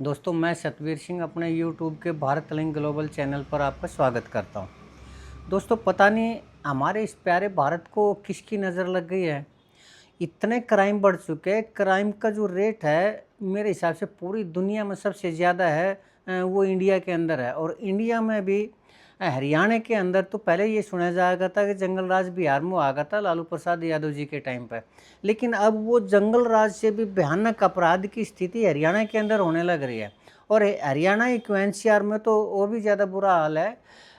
दोस्तों मैं सतवीर सिंह अपने YouTube के भारत लिंक ग्लोबल चैनल पर आपका स्वागत करता हूं। दोस्तों पता नहीं हमारे इस प्यारे भारत को किसकी नज़र लग गई है। इतने क्राइम बढ़ चुके हैं, क्राइम का जो रेट है मेरे हिसाब से पूरी दुनिया में सबसे ज़्यादा है। वो इंडिया के अंदर है और इंडिया में भी हरियाणा के अंदर तो पहले ये सुना जाया करता कि जंगल राज बिहार में आ गया था लालू प्रसाद यादव जी के टाइम पर, लेकिन अब वो जंगल राज से भी भयानक अपराध की स्थिति हरियाणा के अंदर होने लग रही है। और हरियाणा ही क्यों एनसीआर में तो और भी ज़्यादा बुरा हाल है।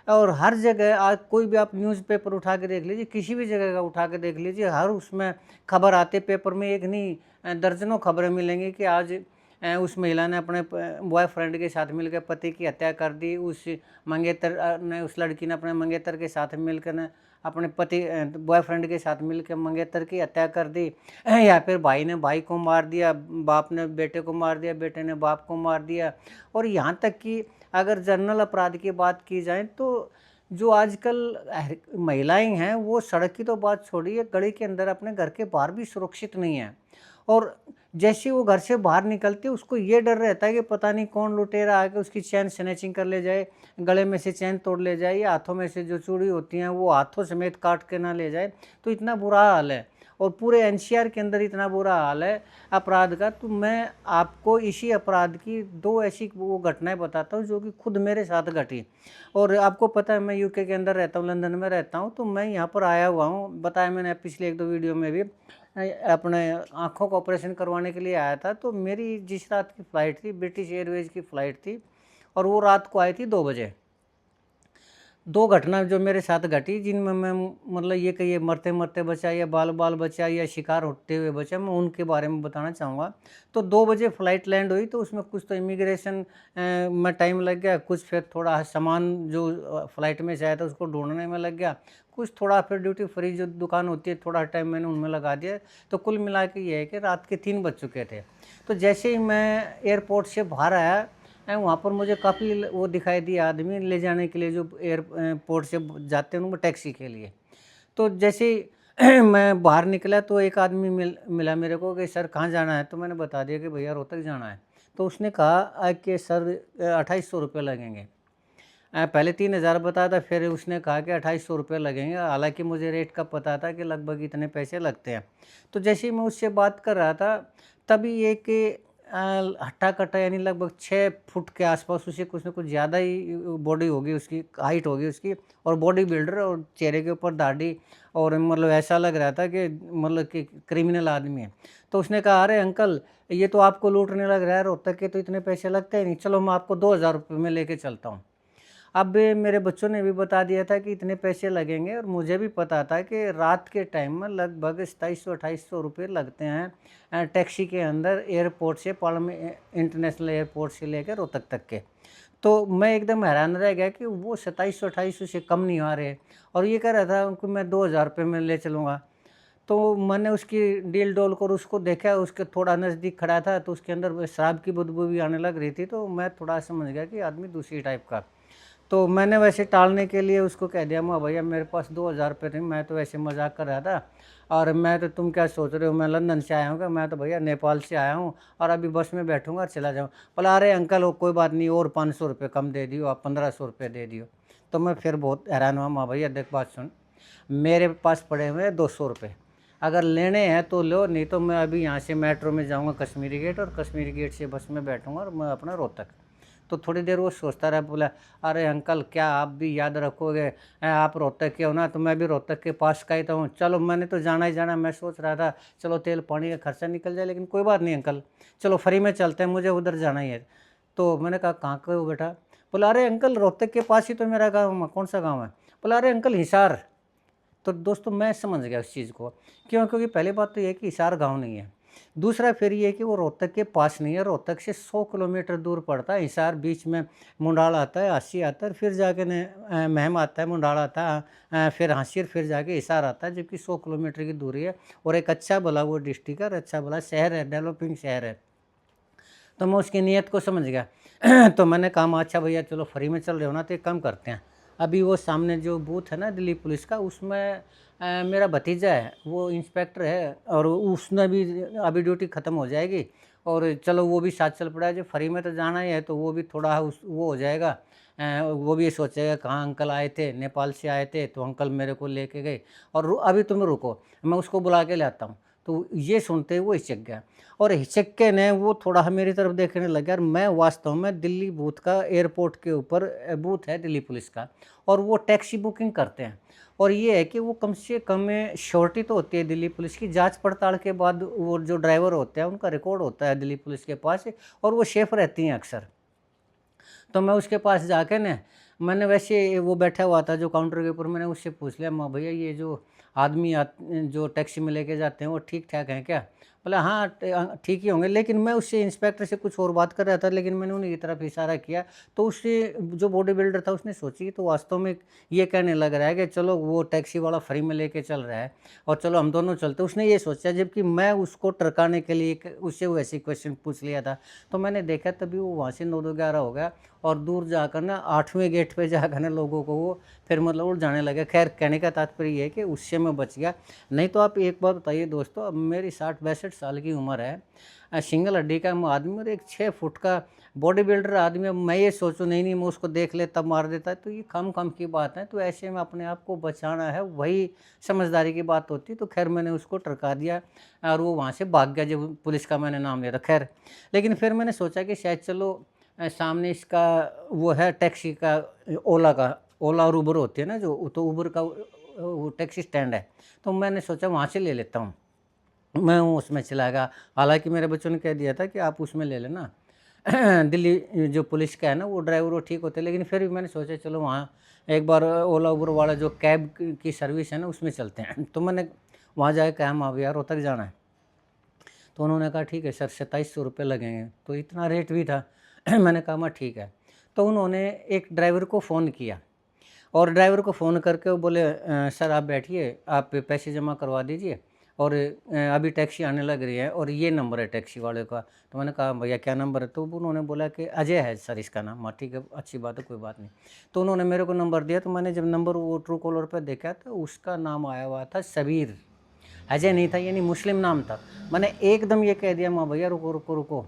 और हर जगह आज कोई भी आप न्यूज़पेपर उठा के देख लीजिए, किसी भी जगह का उठा के देख लीजिए, हर उसमें खबर आते पेपर में एक नहीं दर्जनों खबरें मिलेंगी कि आज उस महिला ने अपने बॉयफ्रेंड के साथ मिलकर पति की हत्या कर दी। उस मंगेतर ने उस लड़की ने अपने मंगेतर के साथ मिलकर ने अपने पति बॉयफ्रेंड के साथ मिलकर मंगेतर की हत्या कर दी। या फिर भाई ने भाई को मार दिया, बाप ने बेटे को मार दिया, बेटे ने बाप को मार दिया। और यहाँ तक कि अगर जनरल अपराध की बात की जाए तो जो आजकल महिलाएं हैं वो सड़क की तो बात छोड़िए, गली के अंदर अपने घर के बाहर भी सुरक्षित नहीं है। और जैसे वो घर से बाहर निकलती है उसको ये डर रहता है कि पता नहीं कौन लुटेरा आके उसकी चैन स्नैचिंग कर ले जाए, गले में से चैन तोड़ ले जाए, या हाथों में से जो चूड़ी होती हैं वो हाथों समेत काट के ना ले जाए। तो इतना बुरा हाल है और पूरे एनसीआर के अंदर इतना बुरा हाल है अपराध का। तो मैं आपको इसी अपराध की दो ऐसी वो घटनाएं बताता हूँ जो कि खुद मेरे साथ घटी। और आपको पता है मैं यूके के अंदर रहता हूँ, लंदन में रहता हूँ, तो मैं यहाँ पर आया हुआ हूँ, बताया मैंने पिछले एक दो वीडियो में भी। अपने आँखों का ऑपरेशन करवाने के लिए आया था। तो मेरी जिस रात की फ़्लाइट थी ब्रिटिश एयरवेज़ की फ़्लाइट थी और वो रात को आई थी 2 बजे। दो घटना जो मेरे साथ घटी जिनमें मैं मतलब ये कहिए मरते मरते बचा या बाल बाल बचा या शिकार होते हुए बचा, मैं उनके बारे में बताना चाहूँगा। तो 2 बजे फ़्लाइट लैंड हुई तो उसमें कुछ तो इमिग्रेशन में टाइम लग गया, कुछ फिर थोड़ा सामान जो फ़्लाइट में से आया था उसको ढूंढने में लग गया, कुछ थोड़ा फिर ड्यूटी फ्री जो दुकान होती है थोड़ा टाइम मैंने उनमें लगा दिया। तो कुल मिला के ये है कि रात के 3 बज चुके थे। तो जैसे ही मैं एयरपोर्ट से बाहर आया वहाँ पर मुझे काफ़ी वो दिखाई दिए आदमी ले जाने के लिए जो एयरपोर्ट से जाते हैं उनको टैक्सी के लिए। तो जैसे ही मैं बाहर निकला तो एक आदमी मिला मेरे को कि सर कहाँ जाना है? तो मैंने बता दिया कि भैया रोहतक जाना है। तो उसने कहा कि सर 2800 रुपये लगेंगे। पहले 3000 बताया था, फिर उसने कहा कि 2800 रुपये लगेंगे। हालांकि मुझे रेट का पता था कि लगभग इतने पैसे लगते हैं। तो जैसे ही मैं उससे बात कर रहा था तभी एक हट्टा कट्टा यानी लगभग 6 फुट के आसपास, उसे कुछ ना कुछ ज़्यादा ही बॉडी होगी उसकी, हाइट होगी उसकी, और बॉडी बिल्डर, और चेहरे के ऊपर दाढ़ी, और मतलब ऐसा लग रहा था कि मतलब कि क्रिमिनल आदमी है। तो उसने कहा अरे अंकल ये तो आपको लूटने लग रहा है, रोहतक के तो इतने पैसे लगते हैं नहीं, चलो मैं आपको 2000 रुपये में लेके चलता हूँ। अब मेरे बच्चों ने भी बता दिया था कि इतने पैसे लगेंगे और मुझे भी पता था कि रात के टाइम में लगभग 2700-2800 रुपये लगते हैं टैक्सी के अंदर, एयरपोर्ट से, पालम इंटरनेशनल एयरपोर्ट से लेकर रोहतक तक के। तो मैं एकदम हैरान रह गया कि वो 2700-2800 से कम नहीं आ रहे और ये कह रहा था कि मैं 2000 रुपये में ले चलूँगा। तो मैंने उसकी डील डोल कर उसको देखा, उसके थोड़ा नज़दीक खड़ा था तो उसके अंदर शराब की बदबू भी आने लग रही थी। तो मैं थोड़ा समझ गया कि आदमी दूसरी टाइप का। तो मैंने वैसे टालने के लिए उसको कह दिया, मैं भैया मेरे पास 2000 रुपये थे, मैं तो वैसे मजाक कर रहा था, और मैं तो, तुम क्या सोच रहे हो मैं लंदन से आया हूँ क्या? मैं तो भैया नेपाल से आया हूँ और अभी बस में बैठूंगा और चला जाऊँ। बोला अरे अंकल वो कोई बात नहीं, और 500 रुपये कम दे दियो, आप 1500 रुपये दे दियो। तो मैं फिर बहुत हैरान हुआ, माँ भैया देख बात सुन, मेरे पास पड़े हुए 200 रुपये, अगर लेने हैं तो लो, नहीं तो मैं अभी यहाँ से मेट्रो में जाऊँगा कश्मीरी गेट और कश्मीरी गेट से बस में बैठूँगा और मैं अपना रोहतक। तो थोड़ी देर वो सोचता रहा, बोला अरे अंकल क्या आप भी याद रखोगे, आप रोहतक के हो ना, तो मैं भी रोहतक के पास का ही तो हूँ, चलो मैंने तो जाना ही जाना। मैं सोच रहा था चलो तेल पानी का खर्चा निकल जाए, लेकिन कोई बात नहीं अंकल, चलो फ्री में चलते हैं, मुझे उधर जाना ही है। तो मैंने कहा कहाँ के हो बेटा? बोला अरे अंकल रोहतक के पास ही तो मेरा गाँव है। कौन सा गाँव है? बोला अरे अंकल हिसार। तो दोस्तों मैं समझ गया उस चीज़ को, क्यों? क्योंकि पहली बात तो ये है कि हिसार गाँव नहीं है, दूसरा फिर ये है कि वो रोहतक के पास नहीं है, रोहतक से 100 किलोमीटर दूर पड़ता है हिसार। बीच में मुंडाल आता है, हांसी आता है, फिर जाके महम आता है, मुंडाल आता है, फिर हांसी, फिर जाके हिसार आता है, जबकि 100 किलोमीटर की दूरी है। और एक अच्छा भला वो डिस्ट्रिक्ट है और अच्छा भला शहर है, डेवलपिंग शहर है। तो मैं उसकी नीयत को समझ गया। तो मैंने कहा अच्छा भैया चलो फ्री में चल रहे हो ना, तो एक काम करते हैं, अभी वो सामने जो बूथ है ना दिल्ली पुलिस का, उसमें मेरा भतीजा है, वो इंस्पेक्टर है, और उसने भी अभी ड्यूटी ख़त्म हो जाएगी और चलो वो भी साथ चल पड़ा है, जो फ्री में तो जाना ही है तो वो भी थोड़ा वो हो जाएगा। वो भी ये सोचेगा कहाँ अंकल आए थे, नेपाल से आए थे तो अंकल मेरे को लेके गए और अभी तुम रुको, मैं उसको बुला के लाता हूँ। तो ये सुनते ही वो हिचक गया और हिचक के ने वो थोड़ा मेरी तरफ देखने लग गया। और मैं वास्तव में दिल्ली बूथ का, एयरपोर्ट के ऊपर बूथ है दिल्ली पुलिस का, और वो टैक्सी बुकिंग करते हैं। और ये है कि वो कम से कम श्योरिटी तो होती है दिल्ली पुलिस की, जांच पड़ताल के बाद वो जो ड्राइवर होते हैं उनका रिकॉर्ड होता है दिल्ली पुलिस के पास, और वो सेफ रहती हैं अक्सर। तो मैं उसके पास जाके न, मैंने वैसे वो बैठा हुआ था जो काउंटर के ऊपर, मैंने उससे पूछ लिया, माँ भैया ये जो आदमी जो टैक्सी में लेके जाते हैं वो ठीक ठाक हैं क्या? बोला हाँ ठीक ही होंगे। लेकिन मैं उससे, इंस्पेक्टर से कुछ और बात कर रहा था, लेकिन मैंने उन्हीं की तरफ इशारा किया। तो उससे जो बॉडी बिल्डर था उसने सोची तो वास्तव में ये कहने लग रहा है कि चलो वो टैक्सी वाला फ्री में लेके चल रहा है और चलो हम दोनों चलते। उसने ये सोचा, जबकि मैं उसको टरकाने के लिए उससे वो ऐसी क्वेश्चन पूछ लिया था। तो मैंने देखा तभी वो वहाँ से 9-11 हो गया और दूर जाकर ना 8वें गेट पे जाकर ना लोगों को वो फिर मतलब उड़ जाने लगे। खैर कहने का तात्पर्य ये है कि उससे मैं बच गया। नहीं तो आप एक बात बताइए दोस्तों, अब मेरी 60-62 साल की उम्र है, सिंगल हड्डी का आदमी और एक 6 फुट का बॉडी बिल्डर आदमी, अब मैं ये सोचूं नहीं नहीं मैं उसको देख ले तब मार देता है, तो ये कम की बात है। तो ऐसे में अपने आप को बचाना है, वही समझदारी की बात होती। तो खैर मैंने उसको टरका दिया और वो वहाँ से भाग गया जब पुलिस का मैंने नाम लिया था। खैर लेकिन फिर मैंने सोचा कि शायद चलो सामने इसका वो है टैक्सी का, ओला और उबर होती है ना जो, तो उबर का वो टैक्सी स्टैंड है, तो मैंने सोचा वहाँ से ले लेता हूँ। मैं उसमें चला गया, हालांकि मेरे बच्चों ने कह दिया था कि आप उसमें ले लेना दिल्ली जो पुलिस का है ना वो ड्राइवर वो ठीक होते हैं, लेकिन फिर भी मैंने सोचा चलो वहाँ एक बार ओला उबर वाला जो कैब की सर्विस है ना उसमें चलते हैं। तो मैंने वहाँ जाकर कहा माँ भैया रोहतक जाना है। तो उन्होंने कहा ठीक है सर 2700 रुपये लगेंगे, तो इतना रेट भी था। मैंने कहा मैं ठीक है। तो उन्होंने एक ड्राइवर को फ़ोन किया और ड्राइवर को फ़ोन करके वो बोले सर आप बैठिए, आप पैसे जमा करवा दीजिए और अभी टैक्सी आने लग रही है और ये नंबर है टैक्सी वाले का। तो मैंने कहा भैया क्या नंबर है? तो उन्होंने बोला कि अजय है सर इसका नाम। हाँ ठीक है, अच्छी बात है, कोई बात नहीं। तो उन्होंने मेरे को नंबर दिया, तो मैंने जब नंबर वो ट्रू कॉलर पर देखा तो उसका नाम आया हुआ था सबीर, अजय नहीं था, यानी मुस्लिम नाम था। मैंने एकदम ये कह दिया माँ भैया रुको रुको रुको,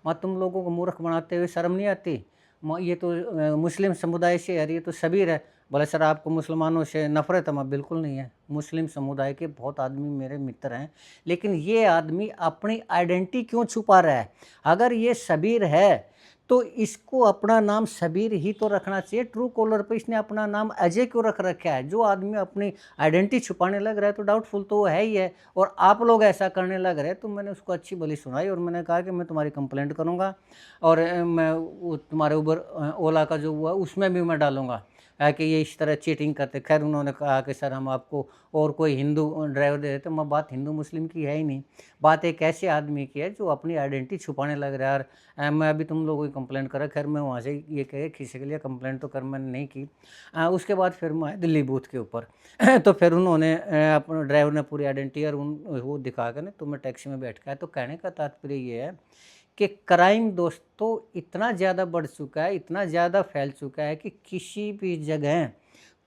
माँ तुम लोगों को मूर्ख बनाते हुए शर्म नहीं आती? माँ ये तो मुस्लिम समुदाय से है, ये तो सबीर है। बोले सर आपको मुसलमानों से नफरत है? माँ बिल्कुल नहीं है, मुस्लिम समुदाय के बहुत आदमी मेरे मित्र हैं, लेकिन ये आदमी अपनी आइडेंटिटी क्यों छुपा रहा है? अगर ये सबीर है तो इसको अपना नाम सबीर ही तो रखना चाहिए। ट्रू कॉलर पे इसने अपना नाम अजय क्यों रख रखा है? जो आदमी अपनी आइडेंटिटी छुपाने लग रहा है तो डाउटफुल तो वो है ही है, और आप लोग ऐसा करने लग रहे हैं। तो मैंने उसको अच्छी भली सुनाई और मैंने कहा कि मैं तुम्हारी कंप्लेंट करूंगा और मैं वो तुम्हारे ऊबर ओला का जो हुआ उसमें भी मैं डालूंगा कि ये इस तरह चीटिंग करते। खैर उन्होंने कहा कि सर हम आपको और कोई हिंदू ड्राइवर दे देते। मैं बात हिंदू मुस्लिम की है ही नहीं, बात एक ऐसे आदमी की है जो अपनी आइडेंटिटी छुपाने लग रहा है। और मैं अभी तुम लोगों की कंप्लेंट करा, खैर मैं वहाँ से ये कहे खिसक लिया, कंप्लेंट तो कर मैंने नहीं की। उसके बाद फिर मैं आया दिल्ली बूथ के ऊपर। तो फिर उन्होंने अपने ड्राइवर ने पूरी आइडेंटिटी और वो दिखा कर ना तो मैं टैक्सी में बैठ गया। तो कहने का तात्पर्य ये है कि क्राइम दोस्तों इतना ज़्यादा बढ़ चुका है, इतना ज़्यादा फैल चुका है कि किसी भी जगह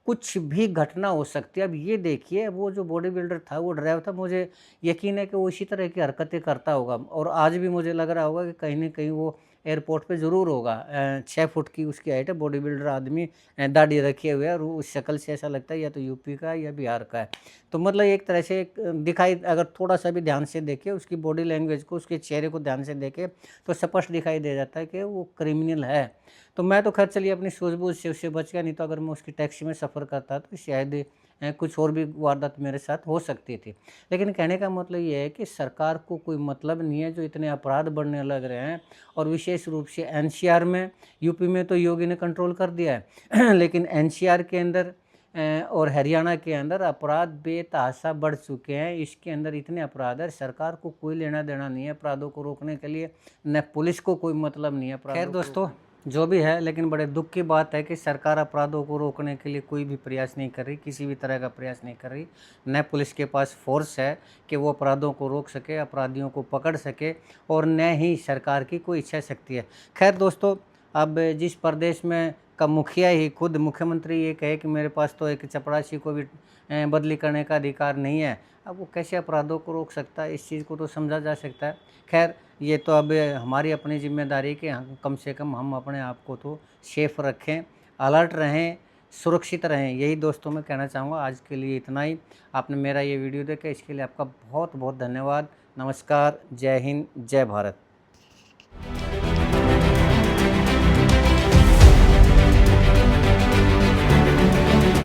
कुछ भी घटना हो सकती है। अब ये देखिए वो जो बॉडी बिल्डर था वो ड्राइवर था, मुझे यकीन है कि वो इसी तरह की हरकतें करता होगा और आज भी मुझे लग रहा होगा कि कहीं ना कहीं वो एयरपोर्ट पे ज़रूर होगा। 6 फुट की उसकी हाइट है, बॉडी बिल्डर आदमी, दाढ़ी रखे हुए है और उस शक्ल से ऐसा लगता है या तो यूपी का है या बिहार का है। तो मतलब एक तरह से दिखाई, अगर थोड़ा सा भी ध्यान से देखे उसकी बॉडी लैंग्वेज को, उसके चेहरे को ध्यान से देखे तो स्पष्ट दिखाई दे जाता है कि वो क्रिमिनल है। तो मैं तो खैर चलिए अपनी सूझबूझ से उससे बच गया, नहीं तो अगर मैं उसकी टैक्सी में सफ़र करता तो शायद कुछ और भी वारदात मेरे साथ हो सकती थी। लेकिन कहने का मतलब ये है कि सरकार को कोई मतलब नहीं है जो इतने अपराध बढ़ने लग रहे हैं, और विशेष रूप से एनसीआर में, यूपी में तो योगी ने कंट्रोल कर दिया है लेकिन एनसीआर के अंदर और हरियाणा के अंदर अपराध बेतहाशा बढ़ चुके हैं। इसके अंदर इतने अपराध है, सरकार को कोई लेना देना नहीं है अपराधों को रोकने के लिए, न पुलिस को कोई मतलब नहीं है। खैर दोस्तों जो भी है, लेकिन बड़े दुख की बात है कि सरकार अपराधों को रोकने के लिए कोई भी प्रयास नहीं कर रही, किसी भी तरह का प्रयास नहीं कर रही। न पुलिस के पास फोर्स है कि वो अपराधों को रोक सके, अपराधियों को पकड़ सके, और न ही सरकार की कोई इच्छा शक्ति है। खैर दोस्तों अब जिस प्रदेश में का मुखिया ही खुद मुख्यमंत्री ये कहे कि मेरे पास तो एक चपरासी को भी बदली करने का अधिकार नहीं है, अब वो कैसे अपराधों को रोक सकता है? इस चीज़ को तो समझा जा सकता है। खैर, ये तो अब हमारी अपनी ज़िम्मेदारी है कि हम कम से कम हम अपने आप को तो सेफ़ रखें, अलर्ट रहें, सुरक्षित रहें। यही दोस्तों मैं कहना चाहूँगा। आज के लिए इतना ही। आपने मेरा ये वीडियो देखा, इसके लिए आपका बहुत बहुत धन्यवाद। नमस्कार, जय हिंद, जय भारत।